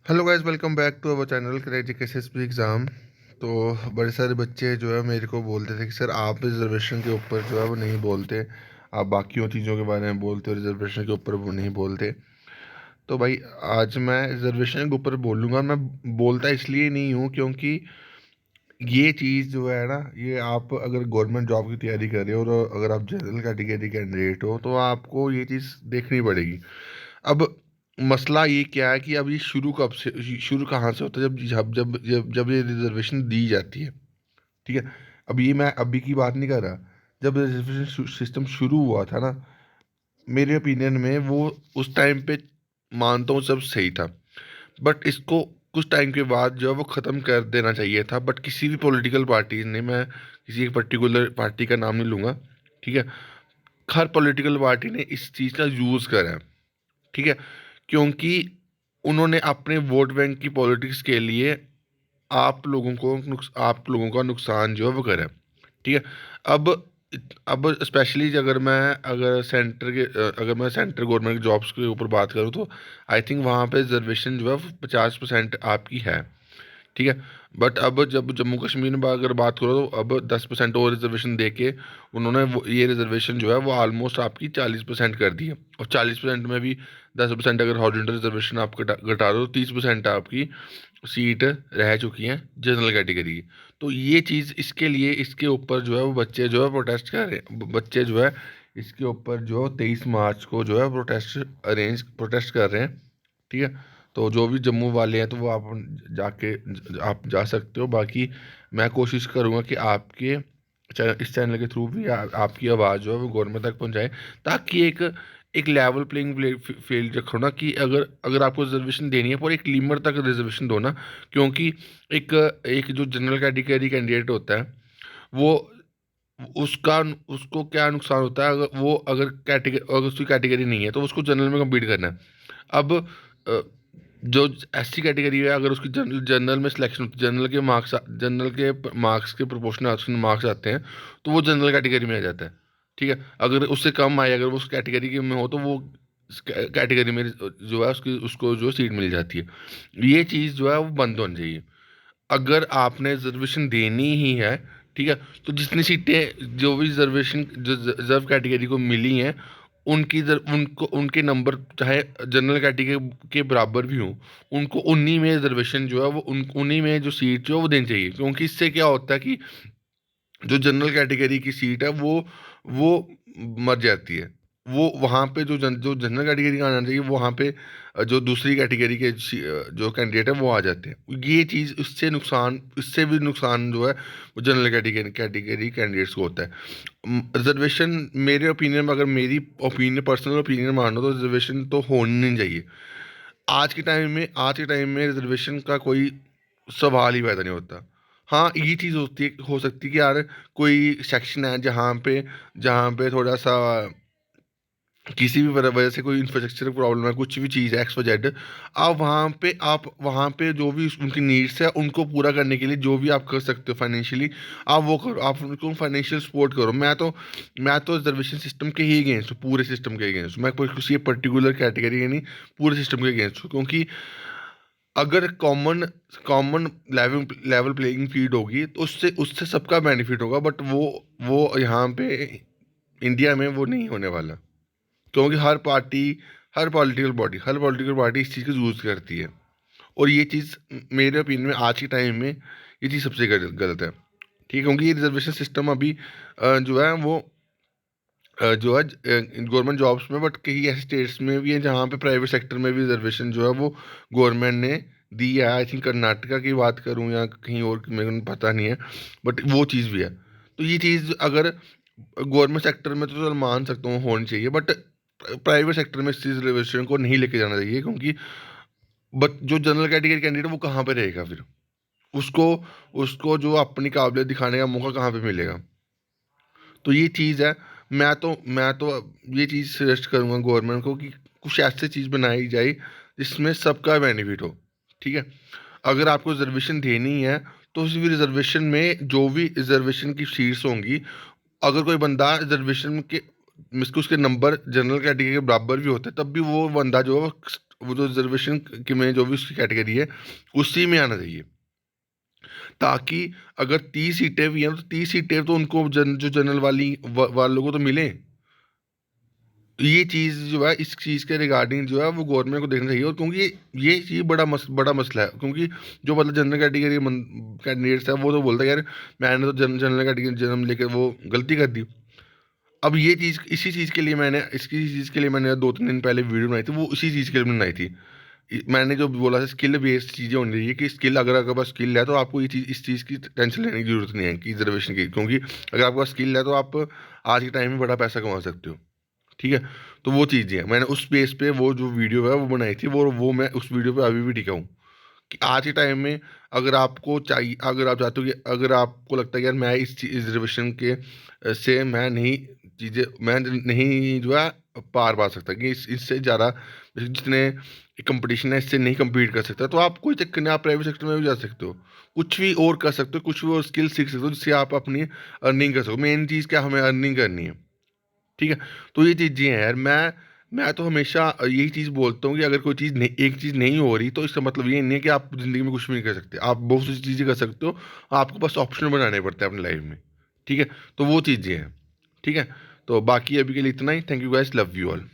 Hello guys, welcome back to our channel crack GK exam. तो बड़े सारे बच्चे जो है मेरे को बोलते थे कि सर आप रिजर्वेशन के ऊपर जो है वो नहीं बोलते, आप बाकियों चीज़ों के बारे में बोलते हो, रिजर्वेशन के ऊपर वो नहीं बोलते। तो भाई आज मैं रिजर्वेशन के ऊपर बोलूँगा। मैं बोलता इसलिए नहीं हूँ क्योंकि ये चीज़ जो है ना, ये आप अगर गवर्नमेंट जॉब की तैयारी कर रहे हो और अगर आप जनरल कैटेगरी कैंडिडेट हो तो आपको ये चीज़ देखनी पड़ेगी। अब मसला ये क्या है कि अब ये शुरू कब से शुरू कहाँ से होता है, जब ये रिजर्वेशन दी जाती है। ठीक है। अब ये मैं अभी की बात नहीं कर रहा। जब रिजर्वेशन सिस्टम शुरू हुआ था ना, मेरे ओपिनियन में वो उस टाइम पे मानता हूँ सब सही था। बट इसको कुछ टाइम के बाद जो है वो ख़त्म कर देना चाहिए था। बट किसी भी पॉलिटिकल पार्टी ने, मैं किसी एक पर्टिकुलर पार्टी का नाम नहीं लूँगा, ठीक है, हर पॉलिटिकल पार्टी ने इस चीज़ का यूज़ करा है। ठीक है। क्योंकि उन्होंने अपने वोट बैंक की पॉलिटिक्स के लिए आप लोगों का नुकसान जो है वो करा है। ठीक है। अब अब स्पेशली अगर मैं सेंटर गवर्नमेंट जॉब्स के ऊपर बात करूँ तो आई थिंक वहाँ पे रिजर्वेशन जो है 50% आपकी है। ठीक है। बट अब जब जम्मू कश्मीर में अगर बात करो तो अब 10% और रिजर्वेशन दे के उन्होंने ये रिजर्वेशन जो है वो ऑलमोस्ट आपकी 40% कर दी है। और 40% में भी 10% अगर हॉरिजॉन्टल रिजर्वेशन आप घटा दो तो 30% आपकी सीट रह चुकी हैं जनरल कैटेगरी की। तो ये चीज़ इसके लिए इसके ऊपर जो है वो बच्चे जो है प्रोटेस्ट कर रहे हैं। बच्चे जो है इसके ऊपर जो 23 मार्च को जो है प्रोटेस्ट कर रहे हैं। ठीक है। तो जो भी जम्मू वाले हैं तो वो जाके आप जा सकते हो। बाकी मैं कोशिश करूँगा कि आपके इस चैनल के थ्रू भी आपकी आवाज़ जो है वो गवर्नमेंट तक पहुँचाए, ताकि एक एक लेवल प्लेइंग फील्ड रखो ना, कि अगर अगर आपको रिजर्वेशन देनी है पर एक लिमिट तक रिजर्वेशन दो ना। क्योंकि एक एक जो जनरल कैटेगरी कैंडिडेट होता है वो उसका उसको क्या नुकसान होता है, अगर उसकी कैटेगरी नहीं है तो उसको जनरल में कम्पीट करना है। अब अ, जो एससी कैटेगरी है, अगर उसकी जनरल जनरल में सिलेक्शन होती है, जनरल के मार्क्स के प्रोपोर्शनल मार्क्स आते हैं तो वो जनरल कैटेगरी में आ जाता है। ठीक है। अगर उससे कम आए, अगर वो उस कैटेगरी में हो तो वो कैटेगरी में जो है उसकी उसको जो सीट मिल जाती है। ये चीज़ जो है वो बंद होनी चाहिए। अगर आपने रिजर्वेशन देनी ही है, ठीक है, तो जितनी सीटें जो भी रिजर्वेशन जो रिजर्व कैटेगरी को मिली हैं उनको उनके नंबर चाहे जनरल कैटेगरी के बराबर भी हों, उनको उन्हीं में रिजर्वेशन जो है वो उन्हीं में जो सीट जो है वो देनी चाहिए। क्योंकि इससे क्या होता है कि जो जनरल कैटेगरी की सीट है वो मर जाती है। वो वहाँ पे जो जनरल कैटेगरी का आना चाहिए वो वहाँ पे जो दूसरी कैटेगरी के जो कैंडिडेट है वो आ जाते हैं। ये चीज़ इससे भी नुकसान जो है वो जनरल कैटेगरी कैंडिडेट्स को होता है। रिजर्वेशन मेरे ओपिनियन में, अगर मेरी ओपिनियन पर्सनल ओपिनियन मानो तो रिजर्वेशन तो होनी नहीं चाहिए। आज के टाइम में रिजर्वेशन का कोई सवाल ही पैदा नहीं होता। हाँ, ये चीज़ हो सकती है कि यार कोई सेक्शन है जहाँ पे थोड़ा-सा किसी भी वजह से कोई इंफ्रास्ट्रक्चर प्रॉब्लम है, कुछ भी चीज़ है एक्स वाई जेड, आप वहाँ पे जो भी उनकी नीड्स है उनको पूरा करने के लिए जो भी आप कर सकते हो फाइनेंशियली, आप वो करो, आप उनको फाइनेंशियल सपोर्ट करो। मैं तो रिजर्वेशन सिस्टम के ही अगेंस्ट हूँ, पूरे सिस्टम के अगेंस्ट हूँ। मैं कोई किसी पर्टिकुलर कैटेगरी के नहीं, पूरे सिस्टम के अगेंस्ट हूँ। क्योंकि अगर common common level level playing field होगी तो उससे उससे सबका बेनिफिट होगा। बट वो यहाँ पे इंडिया में वो नहीं होने वाला। क्योंकि हर पॉलिटिकल पार्टी इस चीज़ को यूज़ करती है। और ये चीज़ मेरे ओपिनियन में आज के टाइम में ये चीज़ सबसे गलत है। ठीक है। क्योंकि ये रिजर्वेशन सिस्टम अभी जो है वो जो है गवर्नमेंट जॉब्स में, बट कई ऐसे स्टेट्स में भी है जहाँ पे प्राइवेट सेक्टर में भी रिजर्वेशन जो है वो गवर्नमेंट ने दी है। आई थिंक कर्नाटका की बात करूँ या कहीं और की, मेरे को पता नहीं है, बट वो चीज़ भी है। तो ये चीज़ अगर गवर्नमेंट सेक्टर में तो चल मान सकता हूँ होनी चाहिए, बट प्राइवेट सेक्टर में इस चीज़ रिजर्वेशन को नहीं लेके जाना चाहिए। क्योंकि बट जो जनरल कैटेगरी कैंडिडेट वो कहाँ पे रहेगा फिर? उसको उसको जो अपनी काबिलियत दिखाने का मौका कहाँ पे मिलेगा? तो ये चीज़ है। मैं तो ये चीज़ सजेस्ट करूँगा गवर्नमेंट को कि कुछ ऐसी चीज़ बनाई जाए जिसमें सबका बेनिफिट हो। ठीक है। अगर आपको रिजर्वेशन देनी है तो उस रिजर्वेशन में जो भी रिजर्वेशन की सीट्स होंगी, अगर कोई बंदा रिजर्वेशन के उसके नंबर जनरल कैटेगरी के बराबर भी होते हैं तब भी वो बंदा जो है वो जो रिजर्वेशन के में जो भी उसकी कैटेगरी है, उसी में आना चाहिए। ताकि अगर 30 सीटें भी हैं, तो 30 सीटें तो उनको जो जनरल वालों को तो मिलें। ये चीज़ जो है, इस चीज़ के रिगार्डिंग जो है वो गवर्नमेंट को देखना चाहिए। और क्योंकि ये चीज़ बड़ा मसला है, क्योंकि जो मतलब जनरल कैटेगरी कैंडिडेट्स है, वो तो बोलता है यार मैंने तो जनरल कैटेगरी जन्म लेके वो गलती कर दी। अब ये चीज़, इसी चीज़ के लिए मैंने, इसकी चीज़ के लिए मैंने 2-3 दिन पहले वीडियो बनाई थी, वो इसी चीज़ के लिए बनाई थी। मैंने जो बोला था स्किल बेस्ड चीज़ें होनी चाहिए, कि स्किल, अगर आपके पास स्किल है तो आपको ये चीज़, इस चीज़ की टेंशन लेने की ज़रूरत नहीं है कि रिजर्वेशन की, क्योंकि अगर आपके पास स्किल है तो आप आज के टाइम में बड़ा पैसा कमा सकते हो। ठीक है? तो वो चीज़ें हैं, मैंने उस बेस पे वो जो वीडियो है वो बनाई थी, वो मैं उस वीडियो पे अभी भी टिका हूँ। कि आज के टाइम में अगर आपको चाहिए, अगर आप चाहते हो कि, अगर आपको लगता है कि यार मैं इस रिजर्वेशन के से मैं नहीं, चीज़ें मैं नहीं जो है पार पा सकता, कि इससे ज़्यादा जितने कंपटीशन है इससे नहीं compete कर सकता, तो आप, कोई चक्कर नहीं, आप प्राइवेट सेक्टर में भी जा सकते हो। कुछ भी और कर सकते हो, कुछ भी और स्किल सीख सकते हो जिससे आप अपनी अर्निंग कर सको। मेन चीज़ क्या, हमें अर्निंग करनी है। ठीक है? तो ये चीज़ें हैं यार, मैं तो हमेशा यही चीज़ बोलता हूँ कि अगर कोई चीज़ नहीं, एक चीज़ नहीं हो रही, तो इसका मतलब ये नहीं है कि आप ज़िंदगी में कुछ भी नहीं कर सकते। आप बहुत सी चीज़ें कर सकते हो, आपको बस ऑप्शन बनाने पड़ते हैं अपनी लाइफ में। ठीक है? तो वो चीज़ें हैं। ठीक है? तो बाकी अभी के लिए इतना ही। Thank you guys, love you all.